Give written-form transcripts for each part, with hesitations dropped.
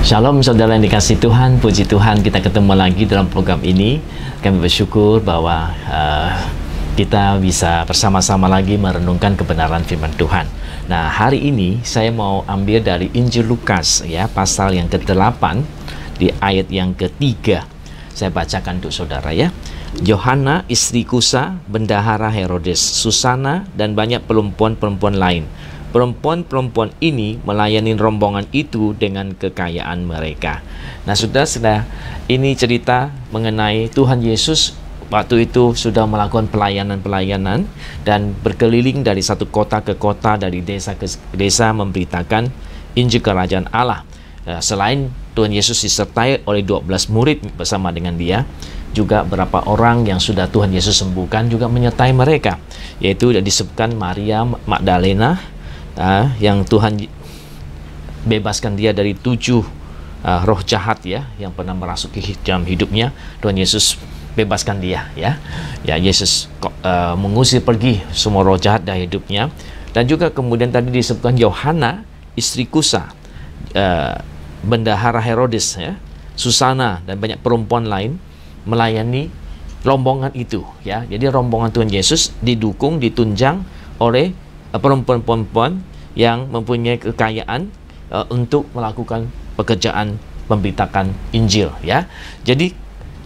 Shalom saudara yang dikasih Tuhan, puji Tuhan kita ketemu lagi dalam program ini. Kami bersyukur bahwa kita bisa bersama-sama lagi merenungkan kebenaran firman Tuhan. Nah, hari ini saya mau ambil dari Injil Lukas ya, pasal yang ke-8 di ayat yang ke-3. Saya bacakan untuk saudara ya. Yohana istri Kusa, bendahara Herodes, Susana dan banyak perempuan-perempuan lain. Perempuan-perempuan ini melayani rombongan itu dengan kekayaan mereka. Nah, saudara, ini cerita mengenai Tuhan Yesus waktu itu sudah melakukan pelayanan-pelayanan dan berkeliling dari satu kota ke kota, dari desa ke desa memberitakan Injil Kerajaan Allah. Selain Tuhan Yesus disertai oleh 12 murid bersama dengan dia, juga beberapa orang yang sudah Tuhan Yesus sembuhkan juga menyertai mereka, yaitu disebutkan Maria Magdalena, yang Tuhan bebaskan dia dari 7 roh jahat ya, yang pernah merasuki dalam hidupnya. Tuhan Yesus bebaskan dia ya. Yesus mengusir pergi semua roh jahat dari hidupnya. Dan juga kemudian tadi disebutkan Yohana istri Kusa, bendahara Herodes ya, Susana dan banyak perempuan lain melayani rombongan itu ya. Jadi rombongan Tuhan Yesus didukung, ditunjang oleh perempuan-perempuan yang mempunyai kekayaan untuk melakukan pekerjaan memberitakan Injil ya. Jadi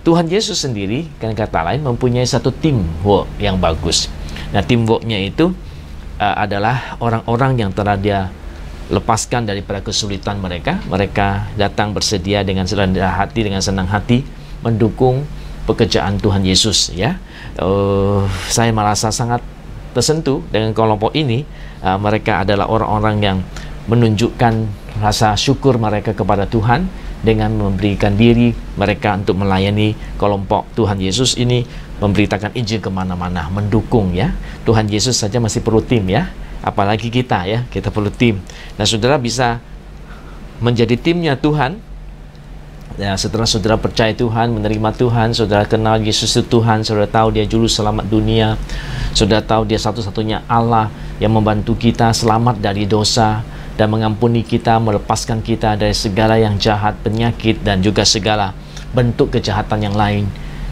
Tuhan Yesus sendiri kan kata lain mempunyai satu teamwork yang bagus. Nah, teamworknya itu adalah orang-orang yang telah dia lepaskan daripada kesulitan mereka. Mereka datang bersedia dengan serendah hati, dengan senang hati mendukung pekerjaan Tuhan Yesus ya. Saya merasa sangat tersentuh dengan kelompok ini. Mereka adalah orang-orang yang menunjukkan rasa syukur mereka kepada Tuhan dengan memberikan diri mereka untuk melayani kelompok Tuhan Yesus ini, memberitakan Injil kemana-mana, mendukung ya. Tuhan Yesus saja masih perlu tim ya, apalagi kita ya, kita perlu tim. Nah, saudara bisa menjadi timnya Tuhan ya, setelah saudara percaya Tuhan, menerima Tuhan, saudara kenal Yesus itu Tuhan, saudara tahu dia juru selamat dunia, saudara tahu dia satu-satunya Allah yang membantu kita selamat dari dosa dan mengampuni kita, melepaskan kita dari segala yang jahat, penyakit dan juga segala bentuk kejahatan yang lain.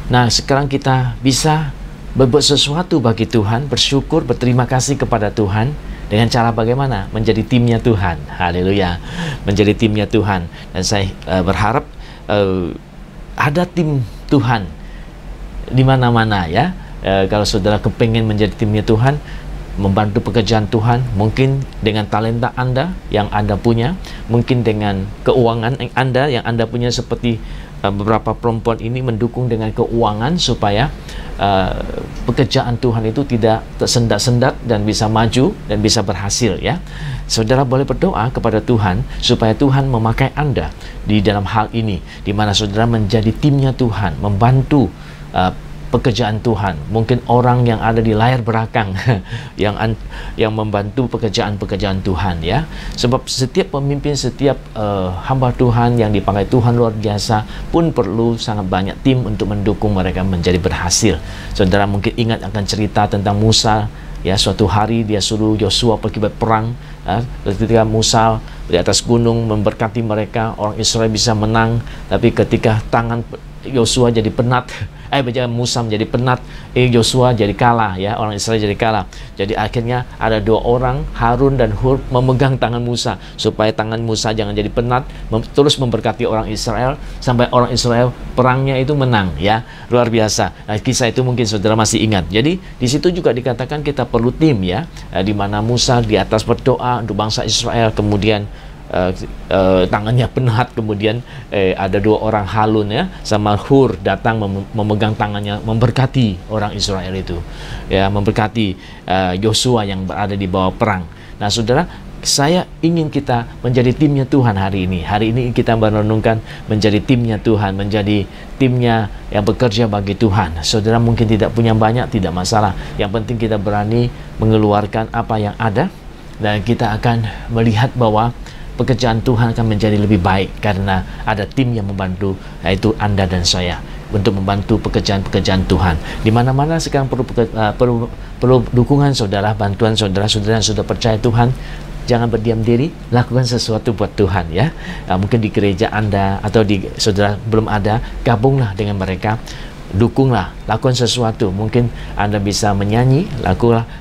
Nah, sekarang kita bisa berbuat sesuatu bagi Tuhan, bersyukur, berterima kasih kepada Tuhan. Dengan cara bagaimana? Menjadi timnya Tuhan. Haleluya. Menjadi timnya Tuhan. Dan saya berharap ada tim Tuhan di mana-mana ya. Kalau saudara kepengen menjadi timnya Tuhan, membantu pekerjaan Tuhan, mungkin dengan talenta Anda yang Anda punya, mungkin dengan keuangan Anda yang Anda punya, seperti beberapa perempuan ini mendukung dengan keuangan supaya pekerjaan Tuhan itu tidak tersendat-sendat dan bisa maju dan bisa berhasil ya. Saudara boleh berdoa kepada Tuhan supaya Tuhan memakai Anda di dalam hal ini, di mana saudara menjadi timnya Tuhan, membantu pekerjaan Tuhan. Mungkin orang yang ada di layar belakang yang membantu pekerjaan-pekerjaan Tuhan ya. Sebab setiap pemimpin, setiap hamba Tuhan yang dipakai Tuhan luar biasa pun perlu sangat banyak tim untuk mendukung mereka menjadi berhasil. Saudara mungkin ingat akan cerita tentang Musa ya. Suatu hari dia suruh Yosua pergi berperang ya. Ketika Musa di atas gunung memberkati mereka, orang Israel bisa menang. Tapi ketika tangan Yosua jadi penat, Musa menjadi penat, Yosua jadi kalah ya, orang Israel jadi kalah. Jadi akhirnya ada 2 orang, Harun dan Hur, memegang tangan Musa supaya tangan Musa jangan jadi penat, terus memberkati orang Israel sampai orang Israel perangnya itu menang ya. Luar biasa. Nah, kisah itu mungkin saudara masih ingat. Jadi di situ juga dikatakan kita perlu tim ya, di mana Musa di atas berdoa untuk bangsa Israel, kemudian tangannya penat, kemudian ada 2 orang Harun ya sama Hur datang memegang tangannya, memberkati orang Israel itu ya, memberkati Yosua yang berada di bawah perang. Nah, saudara, saya ingin kita menjadi timnya Tuhan hari ini. Hari ini kita merenungkan menjadi timnya Tuhan, menjadi timnya yang bekerja bagi Tuhan. Saudara mungkin tidak punya banyak, tidak masalah. Yang penting kita berani mengeluarkan apa yang ada, dan kita akan melihat bahwa pekerjaan Tuhan akan menjadi lebih baik karena ada tim yang membantu, yaitu Anda dan saya, untuk membantu pekerjaan-pekerjaan Tuhan. Di mana-mana sekarang perlu perlu dukungan saudara, bantuan saudara-saudara yang sudah percaya Tuhan. Jangan berdiam diri, lakukan sesuatu buat Tuhan ya. Mungkin di gereja Anda atau di saudara belum ada, gabunglah dengan mereka. Dukunglah, lakukan sesuatu. Mungkin Anda bisa menyanyi,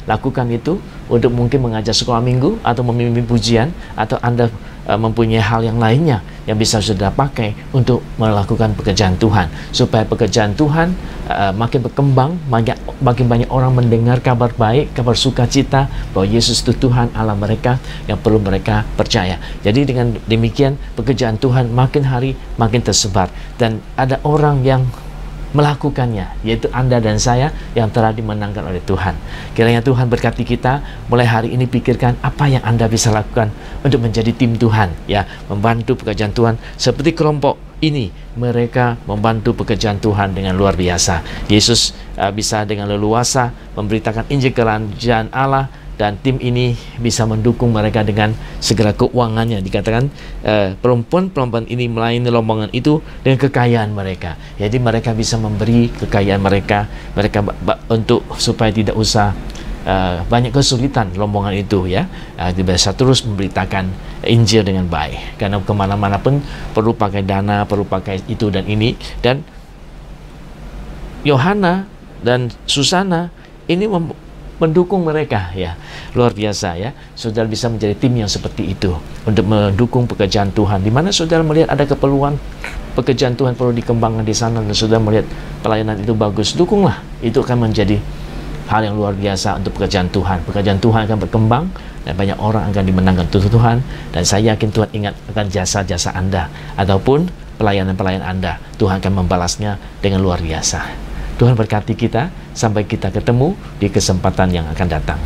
lakukan itu untuk mungkin mengajar sekolah minggu atau memimpin pujian, atau Anda mempunyai hal yang lainnya yang bisa sudah pakai untuk melakukan pekerjaan Tuhan, supaya pekerjaan Tuhan makin berkembang, makin banyak orang mendengar kabar baik, kabar sukacita bahwa Yesus itu Tuhan Allah mereka yang perlu mereka percaya. Jadi dengan demikian pekerjaan Tuhan makin hari makin tersebar, dan ada orang yang melakukannya, yaitu Anda dan saya yang telah dimenangkan oleh Tuhan. Kiranya Tuhan berkati kita. Mulai hari ini pikirkan apa yang Anda bisa lakukan untuk menjadi tim Tuhan, ya, membantu pekerjaan Tuhan. Seperti kelompok ini, mereka membantu pekerjaan Tuhan dengan luar biasa. Yesus bisa dengan leluasa memberitakan Injil Kerajaan Allah, dan tim ini bisa mendukung mereka dengan segala keuangannya. Dikatakan perempuan-perempuan ini melayani rombongan itu dengan kekayaan mereka. Jadi mereka bisa memberi kekayaan mereka untuk supaya tidak usah banyak kesulitan rombongan itu, ya. Bisa terus memberitakan Injil dengan baik. Karena kemana-mana pun perlu pakai dana, perlu pakai itu dan ini. Dan Yohana dan Susana ini mendukung mereka, ya. Luar biasa, ya. Saudara bisa menjadi tim yang seperti itu untuk mendukung pekerjaan Tuhan. Di mana saudara melihat ada keperluan pekerjaan Tuhan perlu dikembangkan di sana, dan saudara melihat pelayanan itu bagus, dukunglah. Itu akan menjadi hal yang luar biasa untuk pekerjaan Tuhan. Pekerjaan Tuhan akan berkembang dan banyak orang akan dimenangkan Tuhan. Dan saya yakin Tuhan ingat akan jasa-jasa Anda ataupun pelayanan-pelayanan Anda. Tuhan akan membalasnya dengan luar biasa. Tuhan berkati kita sampai kita ketemu di kesempatan yang akan datang.